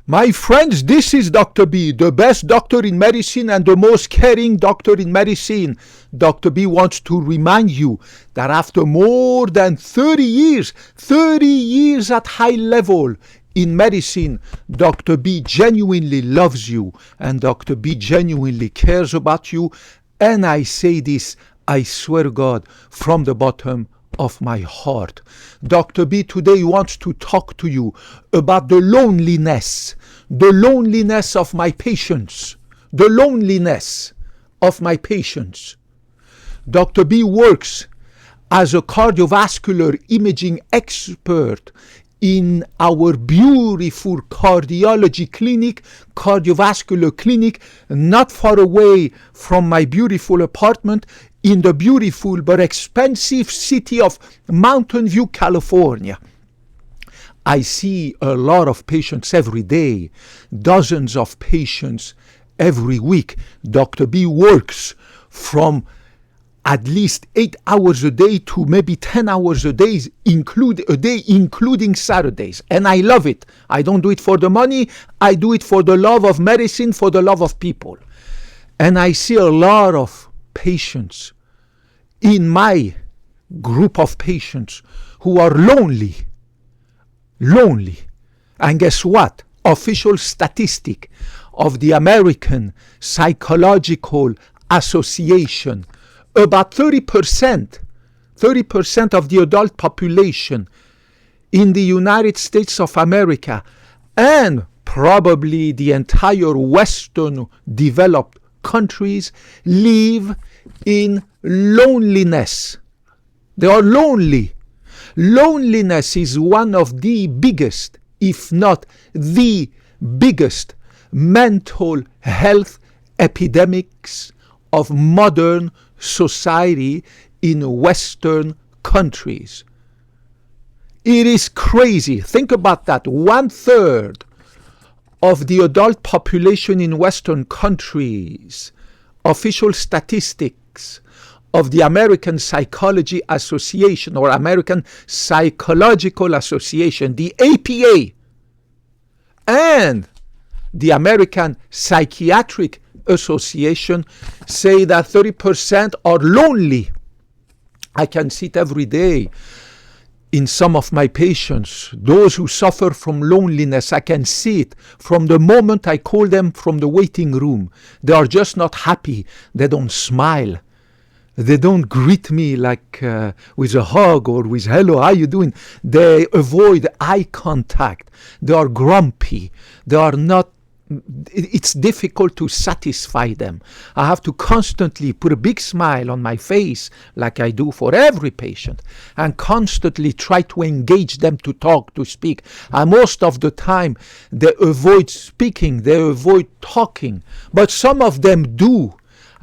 My friends, this is Dr. B, the best doctor in medicine and the most caring doctor in medicine. Dr. B wants to remind you that after more than 30 years at high level in medicine, Dr. B genuinely loves you and Dr. B genuinely cares about you. And I say this, I swear to God, from the bottom of my heart. Dr. B today wants to talk to you about the loneliness of my patients, the loneliness of my patients. Dr. B works as a cardiovascular imaging expert in our beautiful cardiology clinic, cardiovascular clinic, not far away from my beautiful apartment in the beautiful but expensive city of Mountain View, California. I see a lot of patients every day, dozens of patients every week. Dr. B works from at least 8 hours a day to maybe 10 hours a day, including Saturdays. And I love it. I don't do it for the money. I do it for the love of medicine, for the love of people. And I see a lot of patients in my group of patients who are lonely. And guess what? Official statistic of the American Psychological Association, about 30% of the adult population in the United States of America and probably the entire Western developed countries live in loneliness. They are lonely. Loneliness is one of the biggest, if not the biggest, mental health epidemics of modern society in Western countries. It is crazy. Think about that. 1/3 of the adult population in Western countries, official statistics of the American Psychology Association or American Psychological Association, the APA, and the American Psychiatric Association say that 30% are lonely. I can see it every day in some of my patients, those who suffer from loneliness. I can see it from the moment I call them from the waiting room. They are just not happy. They don't smile. They don't greet me like with a hug or with hello, how you doing? They avoid eye contact. They are grumpy. They are not, it's difficult to satisfy them. I have to constantly put a big smile on my face like I do for every patient and constantly try to engage them to talk, to speak. And most of the time they avoid speaking, they avoid talking. But some of them do.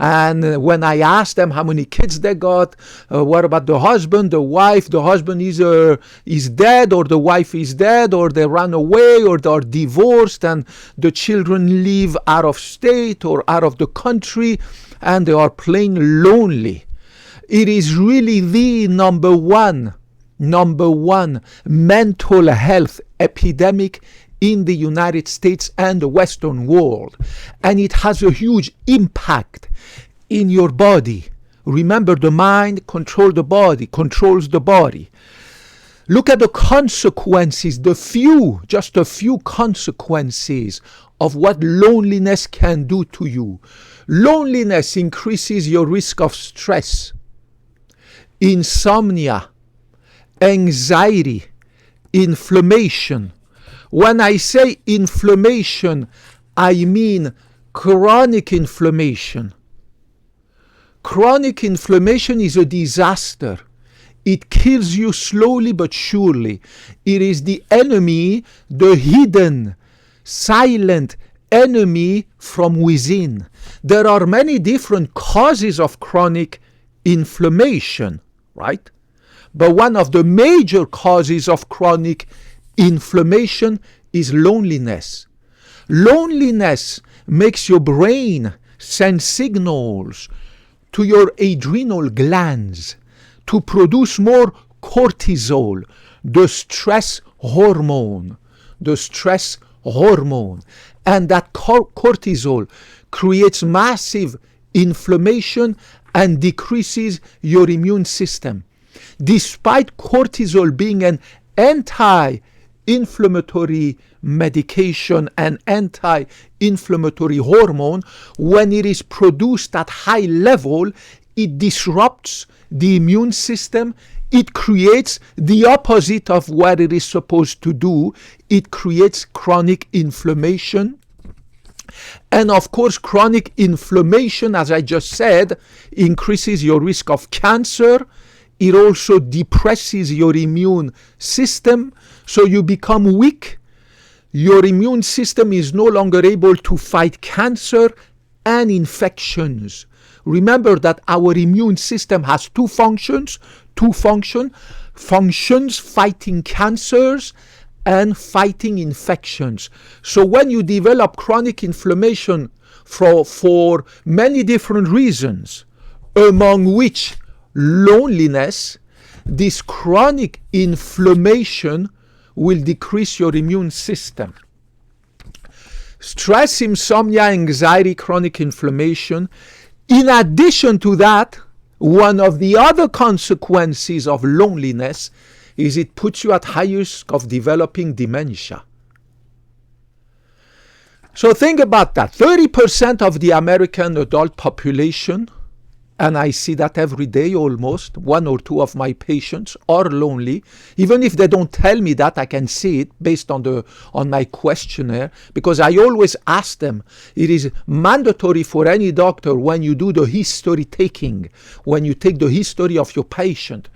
And when I ask them how many kids they got, what about the husband, the wife, the husband is dead or the wife is dead or they ran away or they are divorced and the children live out of state or out of the country and they are plain lonely. It is really the number one mental health epidemic in the United States and the Western world. And it has a huge impact in your body. Remember, the mind controls the body. Look at the consequences, just a few consequences of what loneliness can do to you. Loneliness increases your risk of stress, insomnia, anxiety, inflammation. When I say inflammation, I mean chronic inflammation. Chronic inflammation is a disaster. It kills you slowly but surely. It is the enemy, the hidden, silent enemy from within. There are many different causes of chronic inflammation, right? But one of the major causes of chronic inflammation is loneliness. Loneliness makes your brain send signals to your adrenal glands to produce more cortisol, the stress hormone. The stress hormone, and that cortisol creates massive inflammation and decreases your immune system. Despite cortisol being an anti-inflammatory medication and anti-inflammatory hormone, when it is produced at high level, it disrupts the immune system. It creates the opposite of what it is supposed to do. It creates chronic inflammation. And of course, chronic inflammation, as I just said, increases your risk of cancer. It also depresses your immune system, so you become weak. Your immune system is no longer able to fight cancer and infections. Remember that our immune system has two functions fighting cancers and fighting infections. So when you develop chronic inflammation for many different reasons, among which loneliness, this chronic inflammation will decrease your immune system. Stress, insomnia, anxiety, chronic inflammation. In addition to that, one of the other consequences of loneliness is it puts you at high risk of developing dementia. So think about that. 30% of the American adult population, and I see that every day almost, 1 or 2 of my patients are lonely. Even if they don't tell me that, I can see it based on my questionnaire, because I always ask them. It is mandatory for any doctor when you do the history taking, when you take the history of your patient,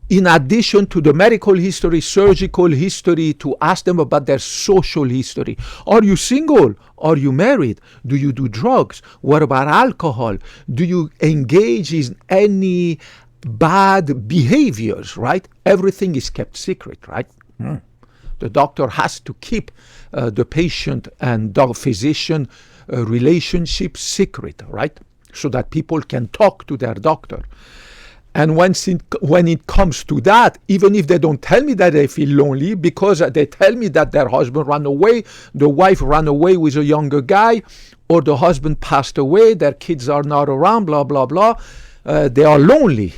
in addition to the medical history, surgical history, to ask them about their social history. Are you single? Are you married? Do you do drugs? What about alcohol? Do you engage in any bad behaviors, right? Everything is kept secret, right? The doctor has to keep the patient and physician relationship secret, right? So that people can talk to their doctor. And when it comes to that, even if they don't tell me that they feel lonely, because they tell me that their husband ran away, the wife ran away with a younger guy, or the husband passed away, their kids are not around, blah, blah, blah, they are lonely.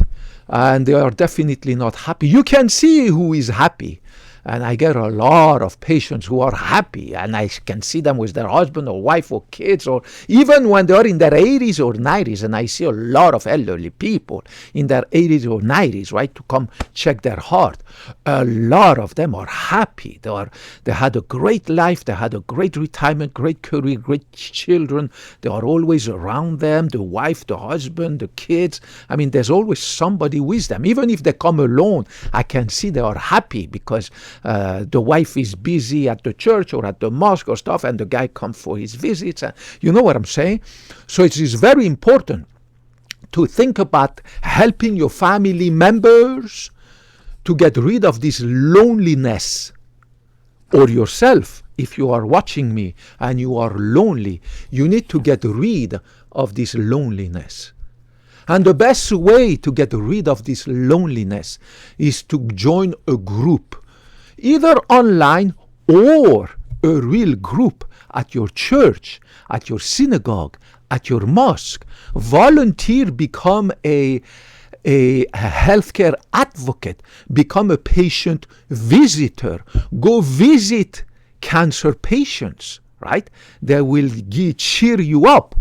And they are definitely not happy. You can see who is happy. And I get a lot of patients who are happy, and I can see them with their husband or wife or kids, or even when they are in their 80s or 90s. And I see a lot of elderly people in their 80s or 90s, right, to come check their heart. A lot of them are happy. They had a great life. They had a great retirement, great career, great children. They are always around them, the wife, the husband, the kids. I mean, there's always somebody with them. Even if they come alone, I can see they are happy because the wife is busy at the church or at the mosque or stuff, and the guy comes for his visits. And you know what I'm saying? So it is very important to think about helping your family members to get rid of this loneliness, or yourself. If you are watching me and you are lonely, you need to get rid of this loneliness. And the best way to get rid of this loneliness is to join a group, either online or a real group at your church, at your synagogue, at your mosque. Volunteer, become a healthcare advocate, become a patient visitor. Go visit cancer patients, right? They will cheer you up.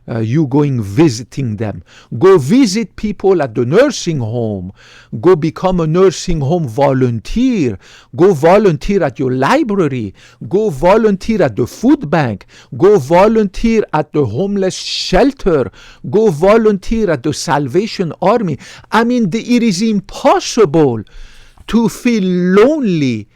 You going visiting them. Go visit people at the nursing home. Go become a nursing home volunteer. Go volunteer at your library. Go volunteer at the food bank. Go volunteer at the homeless shelter. Go volunteer at the Salvation Army. I mean, it is impossible to feel lonely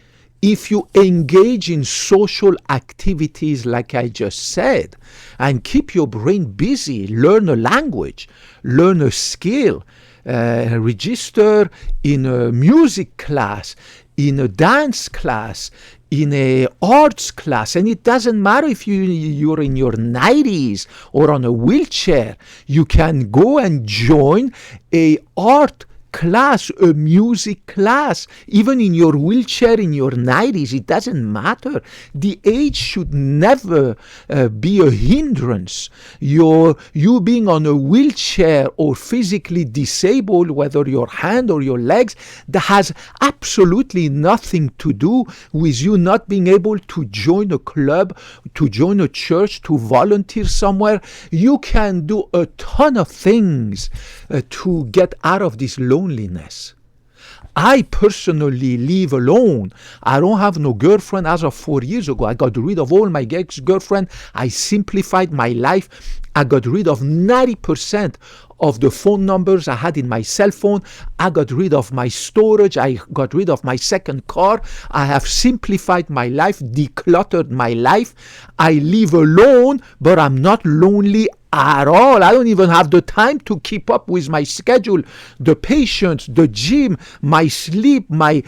if you engage in social activities like I just said, and keep your brain busy, learn a language, learn a skill, register in a music class, in a dance class, in a arts class. And it doesn't matter if you're in your 90s or on a wheelchair. You can go and join a art class, a music class, even in your wheelchair in your 90s, it doesn't matter. The age should never be a hindrance. You being on a wheelchair or physically disabled, whether your hand or your legs, that has absolutely nothing to do with you not being able to join a club, to join a church, to volunteer somewhere. You can do a ton of things to get out of this loneliness. I personally live alone. I don't have no girlfriend as of 4 years ago. I got rid of all my ex-girlfriend. I simplified my life. I got rid of 90% of the phone numbers I had in my cell phone. I got rid of my storage. I got rid of my second car. I have simplified my life, decluttered my life. I live alone, but I'm not lonely at all. I don't even have the time to keep up with my schedule, the patients, the gym, my sleep, my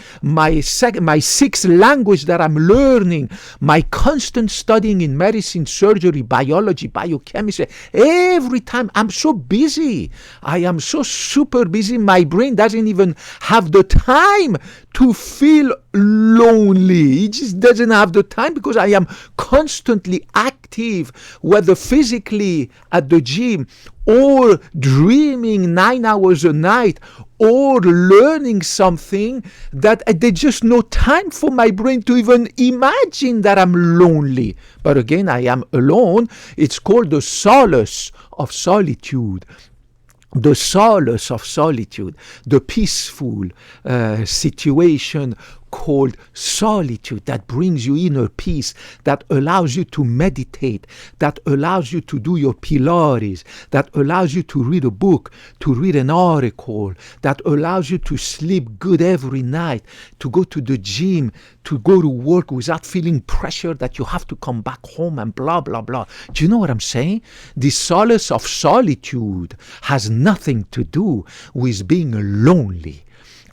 sixth language that I'm learning, my constant studying in medicine, surgery, biology, biochemistry. Every time I'm so busy. I am so super busy. My brain doesn't even have the time to feel lonely. It just doesn't have the time because I am constantly active, whether physically at the gym or dreaming 9 hours a night or learning something, that there's just no time for my brain to even imagine that I'm lonely. But again, I am alone. It's called the solace of solitude. The solace of solitude, the peaceful situation called solitude that brings you inner peace, that allows you to meditate, that allows you to do your Pilates, that allows you to read a book, to read an article, that allows you to sleep good every night, to go to the gym, to go to work without feeling pressure that you have to come back home and blah, blah, blah. Do you know what I'm saying? The solace of solitude has nothing to do with being lonely.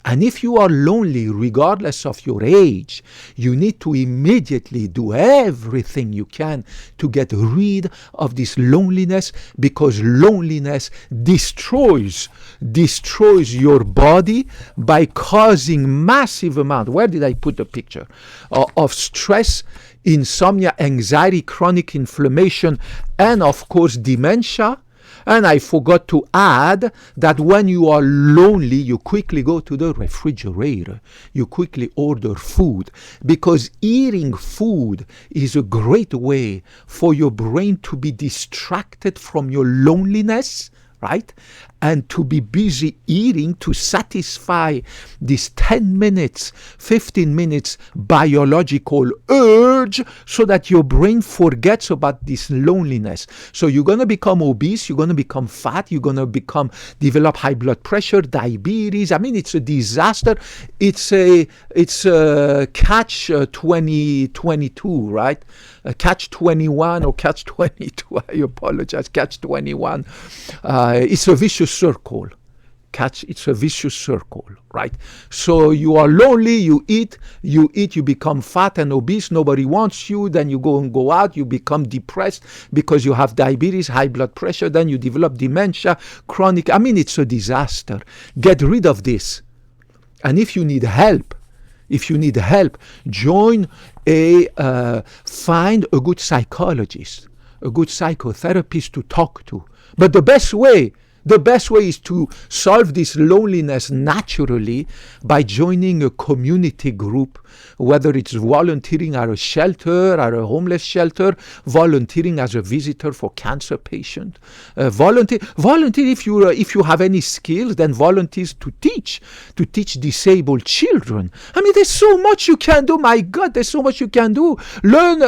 And if you are lonely, regardless of your age, you need to immediately do everything you can to get rid of this loneliness, because loneliness destroys your body by causing massive amount. Where did I put the picture? Of stress, insomnia, anxiety, chronic inflammation, and of course dementia. And I forgot to add that when you are lonely, you quickly go to the refrigerator. You quickly order food, because eating food is a great way for your brain to be distracted from your loneliness, right? And to be busy eating to satisfy this 10 minutes, 15 minutes biological urge, so that your brain forgets about this loneliness. So you're going to become obese, you're going to become fat, you're going to develop high blood pressure, diabetes. I mean, it's a disaster. It's a catch 2022, right? Catch 21 or catch 22. I apologize. Catch 21. It's a vicious circle. It's a vicious circle, right? So you are lonely, you eat, you become fat and obese, nobody wants you, then you go out, you become depressed because you have diabetes, high blood pressure, then you develop dementia, chronic. I mean, it's a disaster. Get rid of this. And if you need help, join find a good psychologist, a good psychotherapist to talk to. But the best way is to solve this loneliness naturally by joining a community group, whether it's volunteering at a shelter, at a homeless shelter, volunteering as a visitor for cancer patient. Volunteer if you have any skills, then volunteer to teach disabled children. I mean, there's so much you can do. My God, there's so much you can do. Learn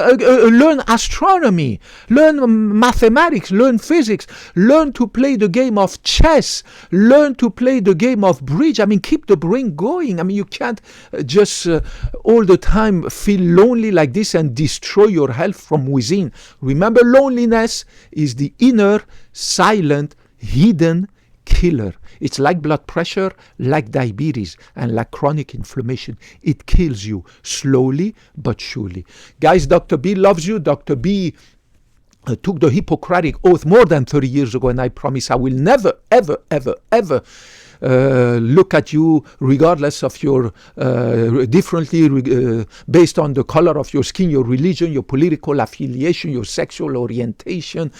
astronomy, learn mathematics, learn physics, learn to play the game of chess, learn to play the game of bridge. I mean, keep the brain going. I mean, you can't just all the time feel lonely like this and destroy your health from within. Remember, loneliness is the inner, silent, hidden killer. It's like blood pressure, like diabetes, and like chronic inflammation. It kills you slowly but surely. Guys, Dr. B loves you. Dr. B took the Hippocratic Oath more than 30 years ago, and I promise I will never, ever, ever, ever look at you regardless of your differently based on the color of your skin, your religion, your political affiliation, your sexual orientation,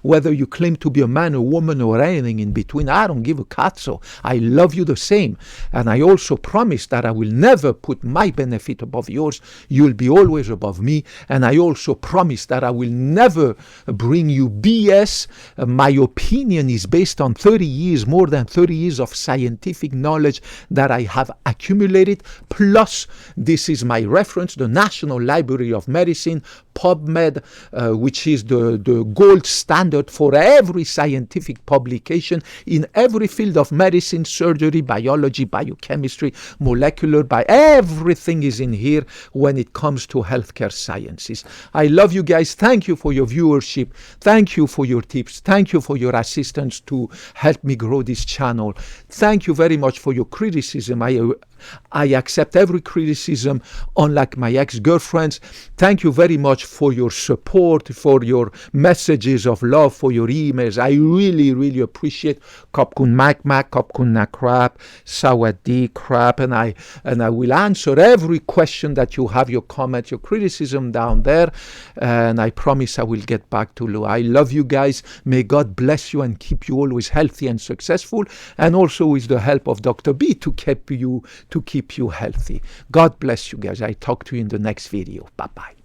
whether you claim to be a man, a woman, or anything in between. I don't give a cazzo. I love you the same. And I also promise that I will never put my benefit above yours. You'll be always above me. And I also promise that I will never bring you BS. My opinion is based on 30 years, more than 30 years of scientific knowledge that I have accumulated. Plus, this is my reference, the National Library of Medicine, PubMed, which is the gold standard for every scientific publication in every field of medicine, surgery, biology, biochemistry, molecular, everything is in here when it comes to healthcare sciences. I love you guys. Thank you for your viewership. Thank you for your tips. Thank you for your assistance to help me grow this channel. Thank you very much for your criticism. I accept every criticism, unlike my ex-girlfriends. Thank you very much for your support, for your messages of love, for your emails. I really, really appreciate. Kopkun Makmak, Kopkun Nakrap, Sawadi Krap, and I will answer every question that you have, your comment, your criticism down there. And I promise I will get back to you. I love you guys. May God bless you and keep you always healthy and successful, and also with the help of Dr. B to keep you healthy. God bless you guys. I talk to you in the next video. Bye-bye.